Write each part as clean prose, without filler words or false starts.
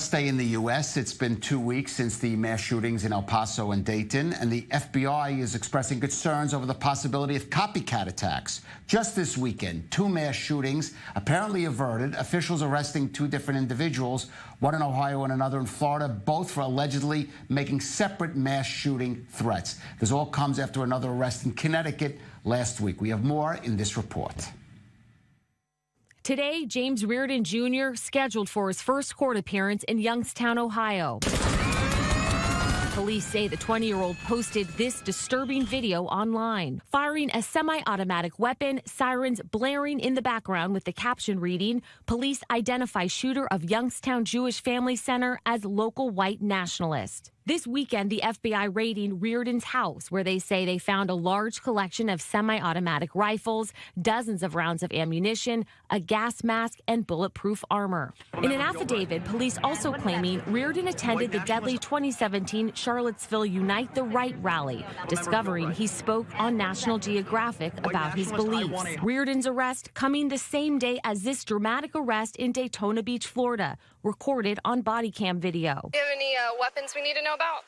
stay in the U.S. It's been 2 weeks since the mass shootings in El Paso and Dayton, and the FBI is expressing concerns over the possibility of copycat attacks. Just this weekend, 2 mass shootings apparently averted, officials arresting 2 different individuals, one in Ohio and another in Florida, both for allegedly making separate mass shooting threats. This all comes after another arrest in Connecticut last week. We have more in this report. Today, James Reardon Jr. scheduled for his first court appearance in Youngstown, Ohio. Police say the 20-year-old posted this disturbing video online, firing a semi-automatic weapon, sirens blaring in the background with the caption reading, "Police identify shooter of Youngstown Jewish Family Center as local white nationalist." This weekend, the FBI raiding Reardon's house, where they say they found a large collection of semi-automatic rifles, dozens of rounds of ammunition, a gas mask, and bulletproof armor. In an affidavit, police also claiming Reardon attended the deadly 2017 Charlottesville Unite the Right rally, discovering he spoke on National Geographic about his beliefs. Reardon's arrest coming the same day as this dramatic arrest in Daytona Beach, Florida, recorded on body cam video. Do you have any weapons we need to know about?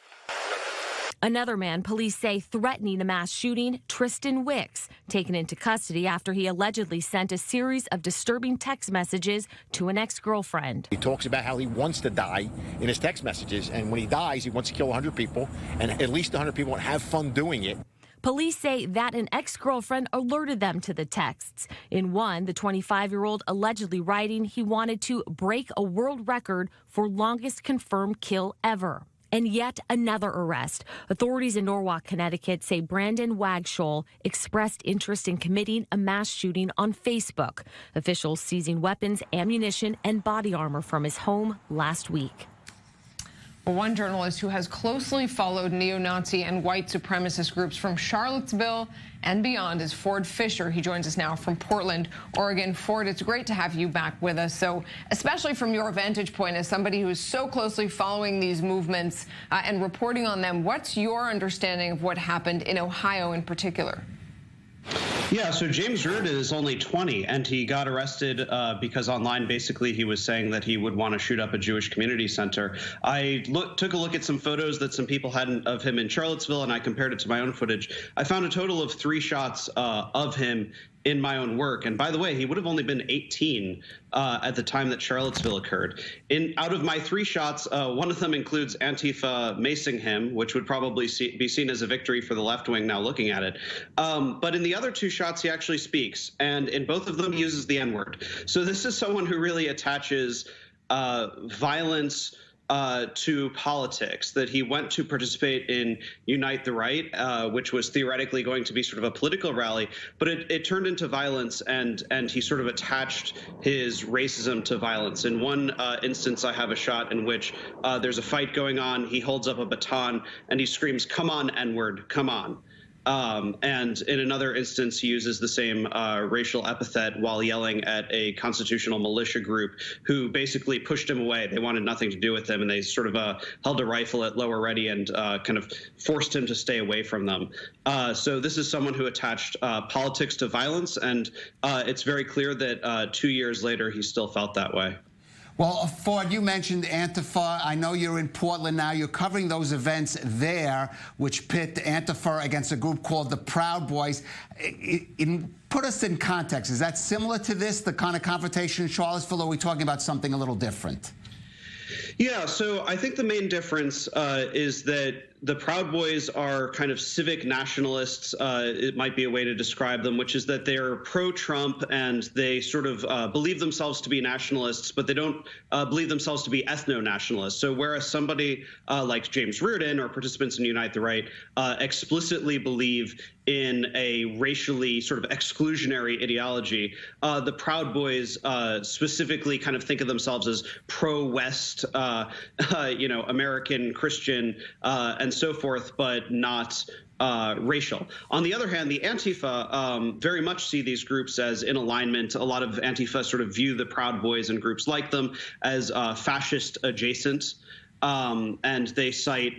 Another man police say threatening a mass shooting, Tristan Wicks, taken into custody after he allegedly sent a series of disturbing text messages to an ex-girlfriend. He talks about how he wants to die in his text messages, and when he dies, he wants to kill 100 people, and at least 100 people, and have fun doing it. Police say that an ex-girlfriend alerted them to the texts. In one, the 25-year-old allegedly writing he wanted to break a world record for longest confirmed kill ever. And yet another arrest. Authorities in Norwalk, Connecticut say Brandon Wagshole expressed interest in committing a mass shooting on Facebook. Officials seizing weapons, ammunition, and body armor from his home last week. One journalist who has closely followed neo-Nazi and white supremacist groups from Charlottesville and beyond is Ford Fischer. He joins us now from Portland, Oregon. Ford, it's great to have you back with us. So, especially from your vantage point as somebody who is so closely following these movements and reporting on them, what's your understanding of what happened in Ohio in particular? Yeah, so James Reardon is only 20, and he got arrested because online, basically, he was saying that he would want to shoot up a Jewish community center. I took a look at some photos that some people had of him in Charlottesville, and I compared it to my own footage. I found a total of 3 shots of him in my own work. And by the way, he would have only been 18 at the time that Charlottesville occurred. Out of my 3 shots, one of them includes Antifa macing him, which would probably be seen as a victory for the left wing now looking at it. But in the other 2 shots, he actually speaks. And in both of them, he uses the N-word. So this is someone who really attaches violence to politics, that he went to participate in Unite the Right, which was theoretically going to be sort of a political rally, but it turned into violence, and he sort of attached his racism to violence. In one instance, I have a shot in which there's a fight going on. He holds up a baton and he screams, "Come on, N-word, come on." And in another instance, he uses the same racial epithet while yelling at a constitutional militia group who basically pushed him away. They wanted nothing to do with him, and they sort of held a rifle at lower ready and kind of forced him to stay away from them. So this is someone who attached politics to violence, and it's very clear that 2 years later, he still felt that way. Well, Ford, you mentioned Antifa. I know you're in Portland now. You're covering those events there, which pit Antifa against a group called the Proud Boys. Put us in context. Is that similar to this, the kind of confrontation in Charlottesville, or are we talking about something a little different? Yeah, so I think the main difference is that the Proud Boys are kind of civic nationalists, it might be a way to describe them, which is that they're pro-Trump and they sort of believe themselves to be nationalists, but they don't believe themselves to be ethno-nationalists. So whereas somebody like James Reardon or participants in Unite the Right explicitly believe in a racially sort of exclusionary ideology, the Proud Boys specifically kind of think of themselves as pro-West, American Christian, and so forth, but not racial. On the other hand, the Antifa very much see these groups as in alignment. A lot of Antifa sort of view the Proud Boys and groups like them as fascist adjacent. and they cite,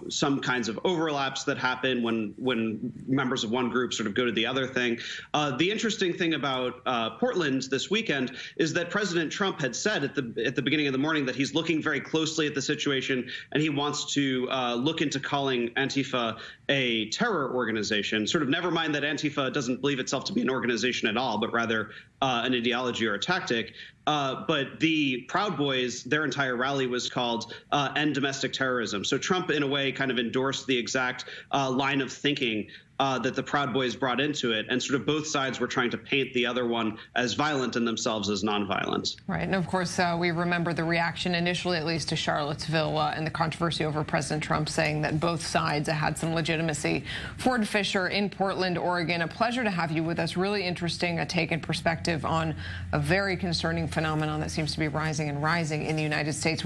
some kinds of overlaps that happen when members of one group sort of go to the other thing. The interesting thing about Portland this weekend is that President Trump had said at the beginning of the morning that he's looking very closely at the situation, and he wants to look into calling Antifa a terror organization. Sort of never mind that Antifa doesn't believe itself to be an organization at all, but rather an ideology or a tactic. But the Proud Boys, their entire rally was called End Domestic Terrorism. So Trump, in a way, kind of endorsed the exact line of thinking that the Proud Boys brought into it. And sort of both sides were trying to paint the other one as violent and themselves as nonviolent. Right. And of course, we remember the reaction initially, at least to Charlottesville, and the controversy over President Trump saying that both sides had some legitimacy. Ford Fischer in Portland, Oregon, a pleasure to have you with us. Really interesting take and perspective on a very concerning phenomenon that seems to be rising and rising in the United States.